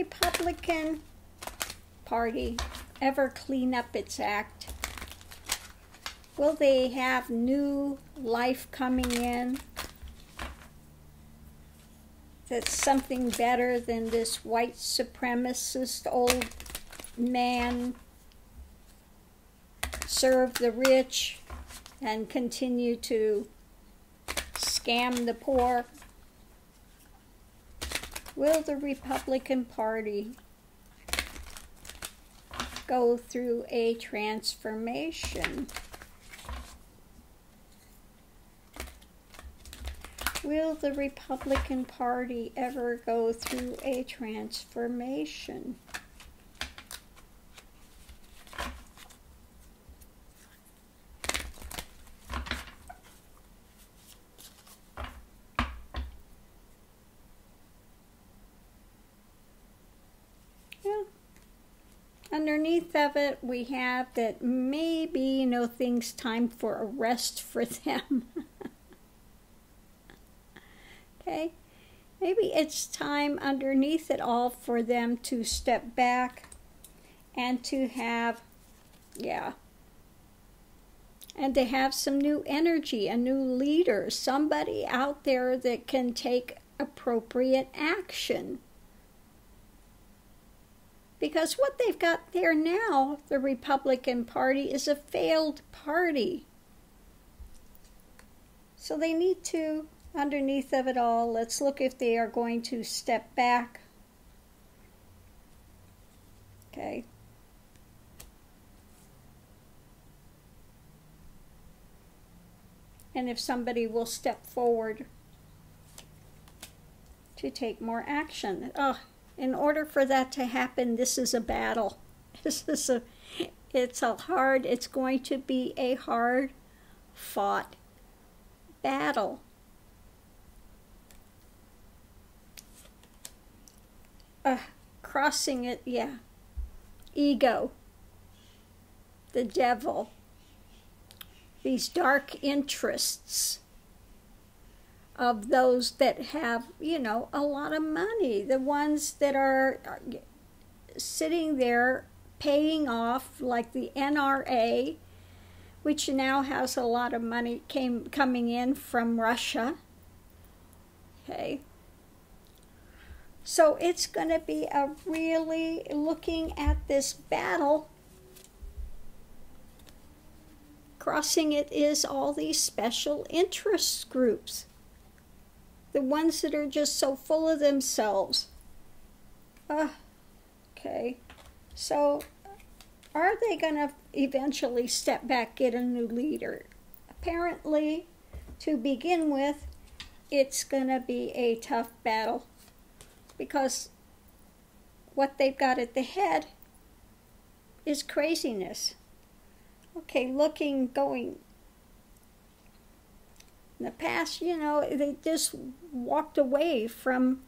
Republican Party ever clean up its act? Will they have new life coming in? That's something better than this white supremacist old man serve the rich and continue to scam the poor? Will the Republican Party go through a transformation? Will the Republican Party ever go through a transformation? Underneath of it, we have that maybe, things time for a rest for them. Okay? Maybe it's time underneath it all for them to step back and to have, and to have some new energy, a new leader, somebody out there that can take appropriate action. Because what they've got there now, the Republican Party, is a failed party. So they need to, underneath of it all, let's look if they are going to step back. Okay. And if somebody will step forward to take more action. In order for that to happen, this is a battle. It's going to be a hard fought battle. Crossing it, ego, the devil, these dark interests of those that have, a lot of money, the ones that are sitting there paying off, like the NRA, which now has a lot of money coming in from Russia. Okay. So it's going to be a really looking at this battle. Crossing it is all these special interest groups. The ones that are just so full of themselves. Okay. So, are they going to eventually step back, get a new leader? Apparently, to begin with, it's going to be a tough battle. Because what they've got at the head is craziness. Okay, going in the past, they just walked away from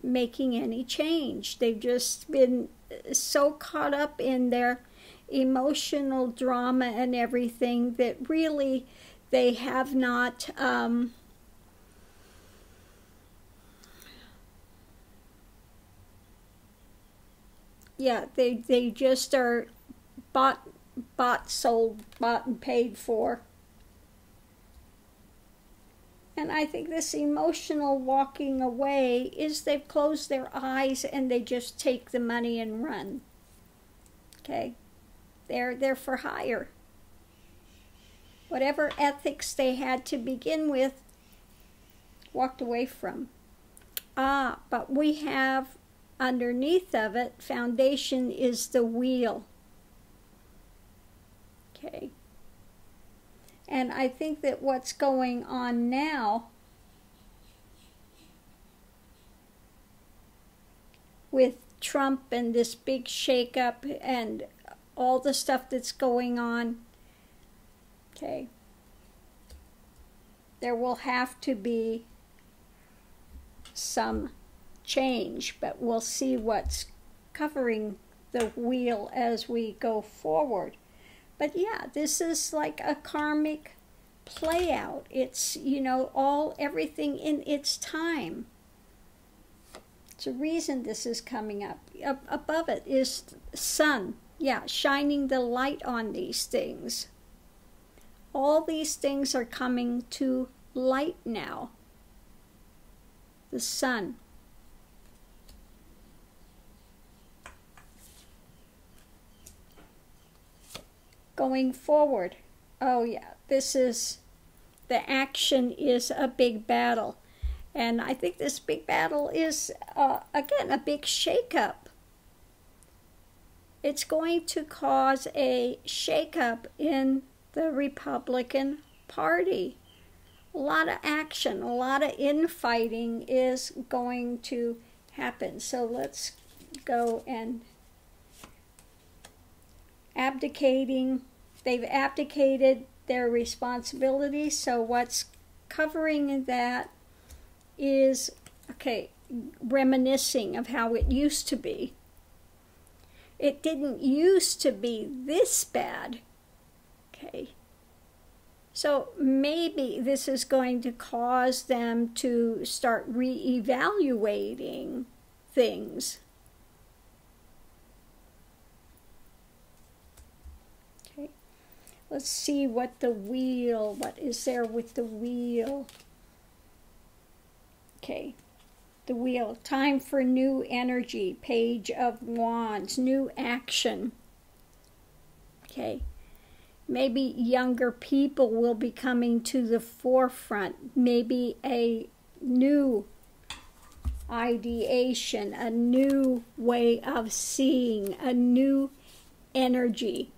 making any change. They've just been so caught up in their emotional drama and everything that really they have not they just are bought, sold, bought and paid for. And I think this emotional walking away is they've closed their eyes and they just take the money and run. Okay? They're for hire. Whatever ethics they had to begin with, walked away from. But we have underneath of it, foundation is the wheel. Okay. And I think that what's going on now with Trump and this big shakeup and all the stuff that's going on, okay, there will have to be some change, but we'll see what's covering the wheel as we go forward. But this is like a karmic play out. It's, everything in its time. It's a reason this is coming up. Up above it is sun. Yeah, shining the light on these things. All these things are coming to light now. The sun. Going forward. Oh yeah, this is, the action is a big battle. And I think this big battle is, again, a big shakeup. It's going to cause a shakeup in the Republican Party. A lot of action, a lot of infighting is going to happen. So let's go and abdicating. They've abdicated their responsibility. So what's covering that is, okay, reminiscing of how it used to be. It didn't used to be this bad. Okay. So maybe this is going to cause them to start reevaluating things. Okay. Let's see what is there with the wheel? Okay. The wheel, time for new energy, Page of Wands, new action. Okay. Maybe younger people will be coming to the forefront. Maybe a new ideation, a new way of seeing, a new energy,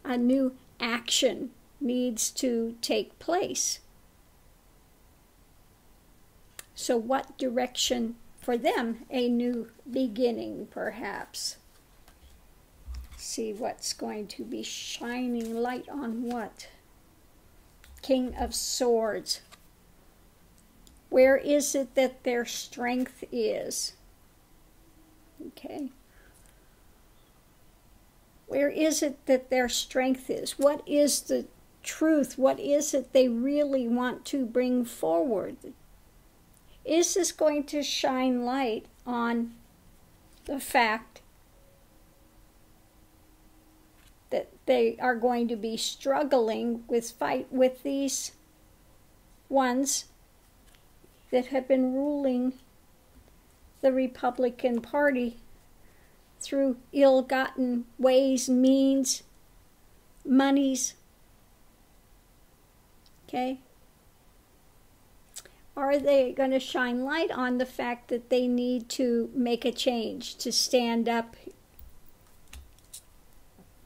a new action needs to take place. So what direction for them? A new beginning, perhaps. See what's going to be shining light on what? King of Swords. Where is it that their strength is? Okay. Where is it that their strength is? What is the truth? What is it they really want to bring forward? Is this going to shine light on the fact that they are going to be struggling with these ones that have been ruling the Republican Party through ill-gotten ways, means, monies? Okay? Are they going to shine light on the fact that they need to make a change, to stand up?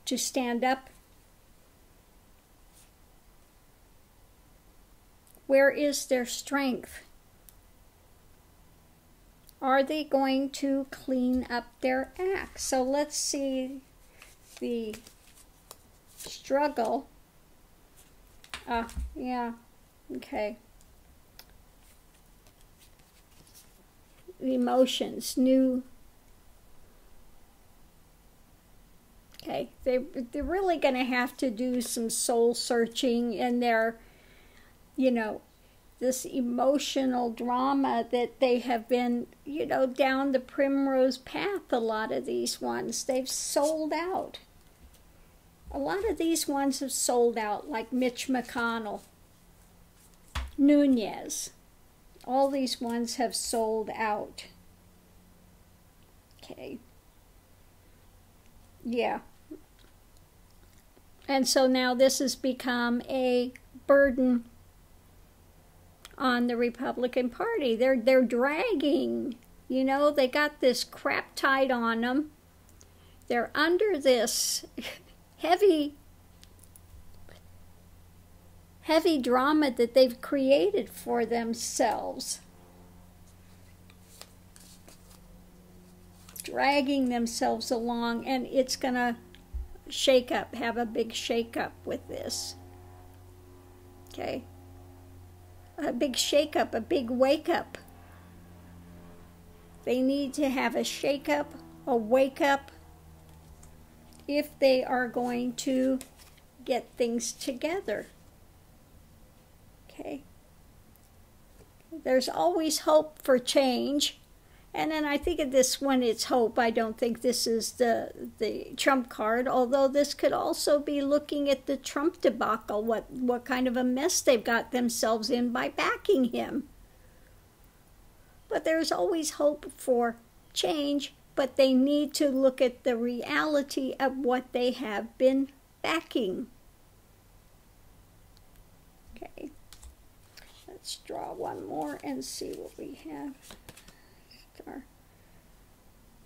To stand up? Where is their strength? Are they going to clean up their act? So let's see the struggle. Yeah, okay. Emotions, new. Okay, they're really going to have to do some soul searching in their, this emotional drama that they have been, down the primrose path. A lot of these ones, they've sold out. A lot of these ones have sold out, like Mitch McConnell, Nunez. All these ones have sold out. Okay. Yeah. And so now this has become a burden on the Republican Party. They're dragging. They got this crap tied on them. They're under this heavy drama that they've created for themselves. Dragging themselves along, and it's going to have a big shake-up with this. Okay? A big shake-up, a big wake-up. They need to have a shake-up, a wake-up, if they are going to get things together. Okay. There's always hope for change, And then I think of this one, it's hope. I don't think this is the Trump card, although this could also be looking at the Trump debacle, what kind of a mess they've got themselves in by backing him. But there's always hope for change, but they need to look at the reality of what they have been backing. Okay, let's draw one more and see what we have.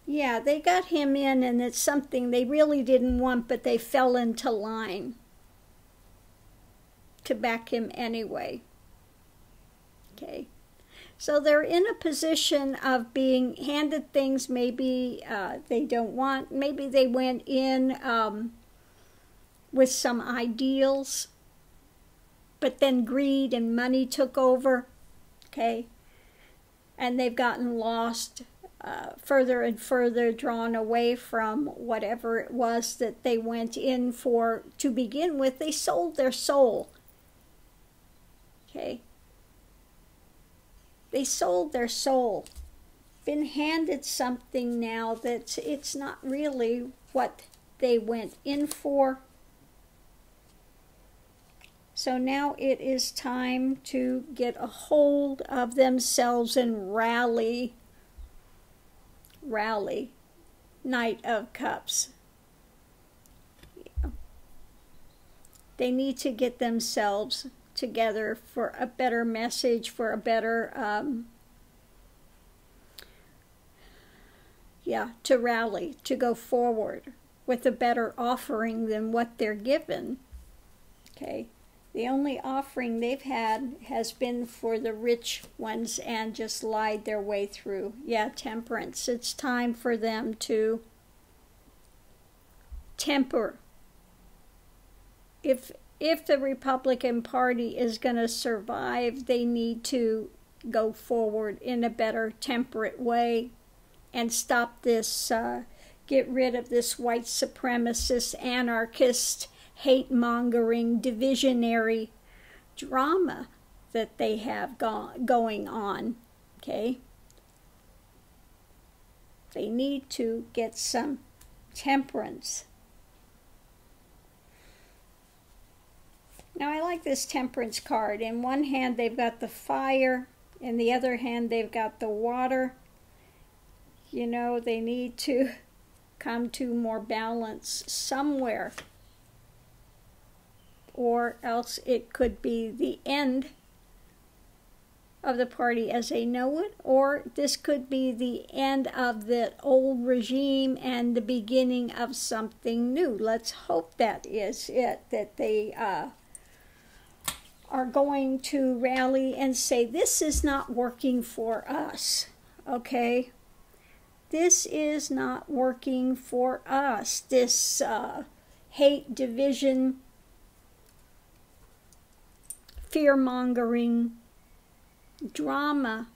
Yeah, they got him in, and it's something they really didn't want, but they fell into line to back him anyway. Okay, so they're in a position of being handed things maybe they don't want. Maybe they went in with some ideals, but then greed and money took over. Okay. And they've gotten lost, further and further drawn away from whatever it was that they went in for to begin with. They sold their soul. Okay? They sold their soul. Been handed something now that it's not really what they went in for. So now it is time to get a hold of themselves and rally. Rally. Knight of Cups. Yeah. They need to get themselves together for a better message, for a better, to rally, to go forward with a better offering than what they're given. Okay. The only offering they've had has been for the rich ones and just lied their way through. Yeah, temperance. It's time for them to temper. If the Republican Party is going to survive, they need to go forward in a better temperate way and stop this, get rid of this white supremacist, anarchist, hate-mongering, divisionary drama that they have going on, okay? They need to get some temperance. Now, I like this temperance card. In one hand, they've got the fire. In the other hand, they've got the water. You know, they need to come to more balance somewhere. Or else it could be the end of the party as they know it, or this could be the end of the old regime and the beginning of something new. Let's hope that is it, that they are going to rally and say, this is not working for us, okay? This is not working for us, this hate, division, fear-mongering drama.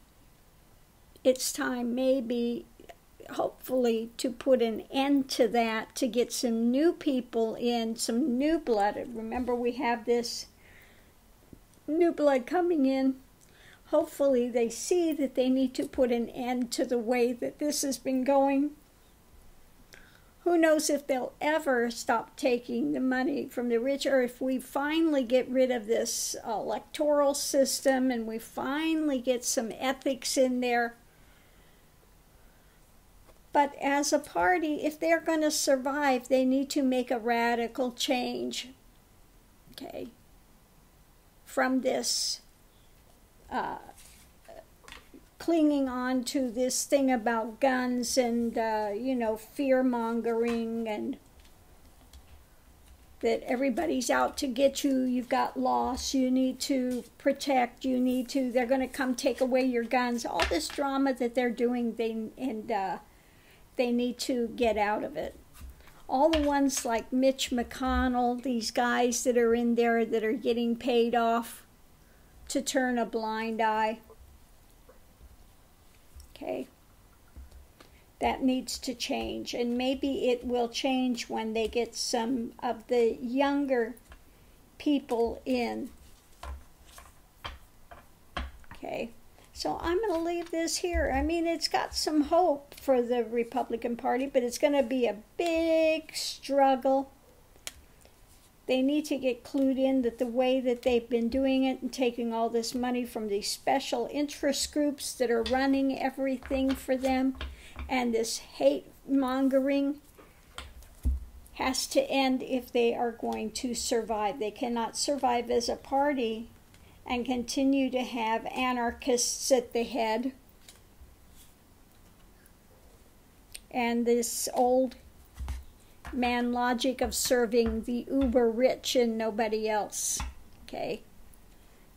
It's time, maybe, hopefully, to put an end to that, to get some new people in, some new blood. Remember, we have this new blood coming in. Hopefully, they see that they need to put an end to the way that this has been going. Who knows if they'll ever stop taking the money from the rich, or if we finally get rid of this electoral system and we finally get some ethics in there. But as a party, if they're going to survive, they need to make a radical change, okay, from this clinging on to this thing about guns and, fear-mongering, and that everybody's out to get you, you've got loss, you need to protect, they're going to come take away your guns. All this drama that they're doing, they need to get out of it. All the ones like Mitch McConnell, these guys that are in there that are getting paid off to turn a blind eye. Okay, that needs to change, and maybe it will change when they get some of the younger people in. Okay, So I'm going to leave this here. I mean, it's got some hope for the Republican Party, but it's going to be a big struggle. They need to get clued in that the way that they've been doing it and taking all this money from these special interest groups that are running everything for them, and this hate mongering has to end if they are going to survive. They cannot survive as a party and continue to have anarchists at the head and this old man logic of serving the uber rich and nobody else, okay,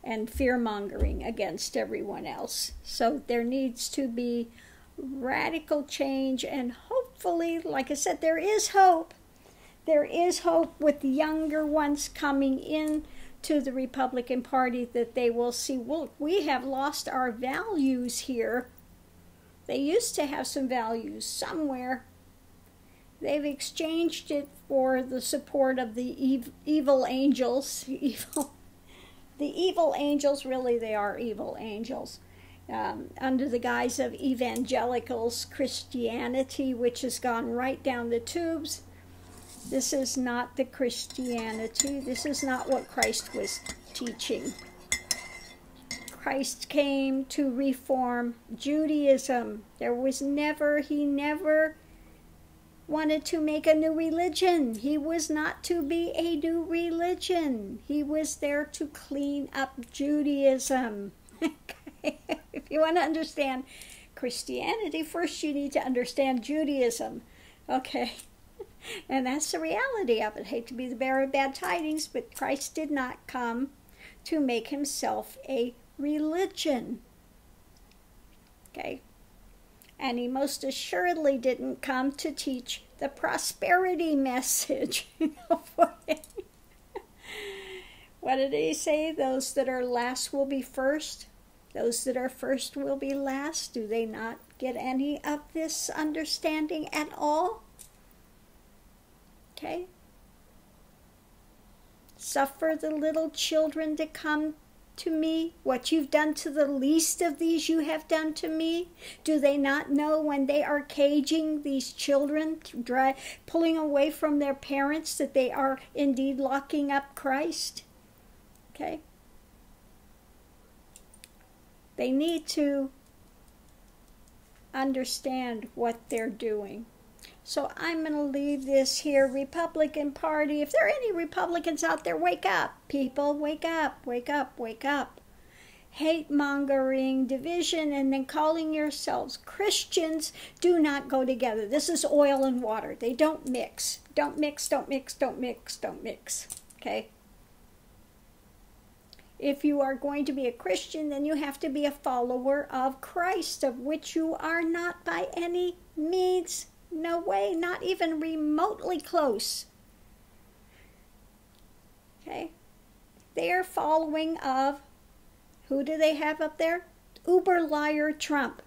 and fear-mongering against everyone else. So there needs to be radical change, and hopefully, like I said, there is hope. There is hope with the younger ones coming in to the Republican Party, that they will see, well, we have lost our values here. They used to have some values somewhere. They've exchanged it for the support of the evil angels. The evil angels, really, they are evil angels. Under the guise of evangelicals, Christianity, which has gone right down the tubes. This is not the Christianity. This is not what Christ was teaching. Christ came to reform Judaism. He never wanted to make a new religion. He was not to be a new religion. He was there to clean up Judaism. If you want to understand Christianity, first you need to understand Judaism. Okay? And that's the reality of it. I hate to be the bearer of bad tidings, but Christ did not come to make himself a religion. Okay? And he most assuredly didn't come to teach the prosperity message. What did he say? Those that are last will be first. Those that are first will be last. Do they not get any of this understanding at all? Okay? Suffer the little children to come to me. What you've done to the least of these, you have done to me. Do they not know when they are caging these children, pulling away from their parents, that they are indeed locking up Christ? Okay? They need to understand what they're doing. So I'm going to leave this here. Republican Party, if there are any Republicans out there, wake up, people. Wake up, wake up, wake up. Hate-mongering, division, and then calling yourselves Christians do not go together. This is oil and water. They don't mix. Don't mix, don't mix, don't mix, don't mix. Okay? If you are going to be a Christian, then you have to be a follower of Christ, of which you are not by any means. No way, not even remotely close. Okay? They are following of, who do they have up there? Uber liar Trump,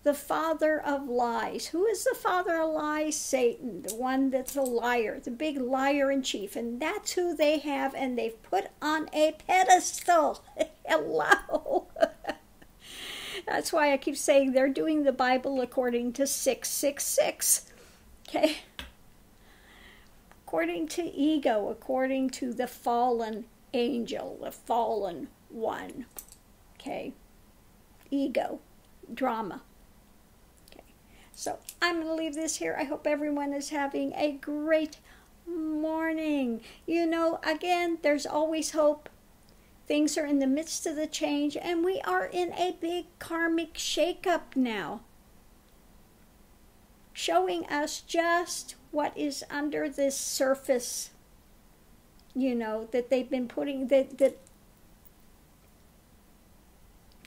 the father of lies. Who is the father of lies? Satan, the one that's a liar, the big liar in chief. And that's who they have, and they've put on a pedestal. Hello. That's why I keep saying they're doing the Bible according to 666. Okay? According to ego, according to the fallen angel, the fallen one. Okay? Ego, drama. Okay? So I'm going to leave this here. I hope everyone is having a great morning. You know, again, there's always hope. Things are in the midst of the change, and we are in a big karmic shakeup now, showing us just what is under this surface, you know, that they've been putting,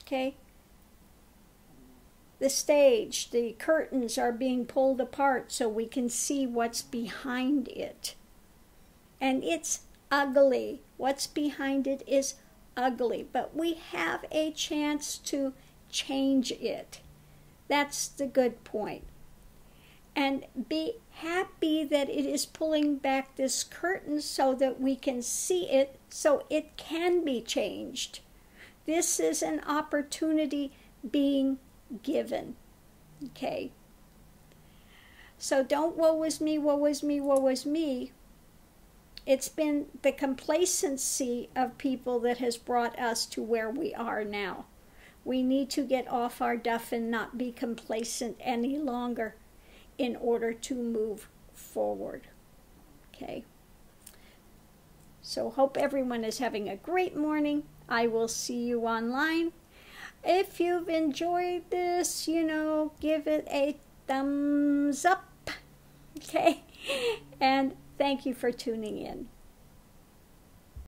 okay? The stage, the curtains are being pulled apart so we can see what's behind it. And it's ugly. What's behind it is ugly, but we have a chance to change it. That's the good point. And be happy that it is pulling back this curtain so that we can see it, so it can be changed. This is an opportunity being given. Okay? So don't woe is me, woe is me, woe is me. It's been the complacency of people that has brought us to where we are now. We need to get off our duff and not be complacent any longer in order to move forward. Okay? So hope everyone is having a great morning. I will see you online. If you've enjoyed this, give it a thumbs up. Okay? And thank you for tuning in.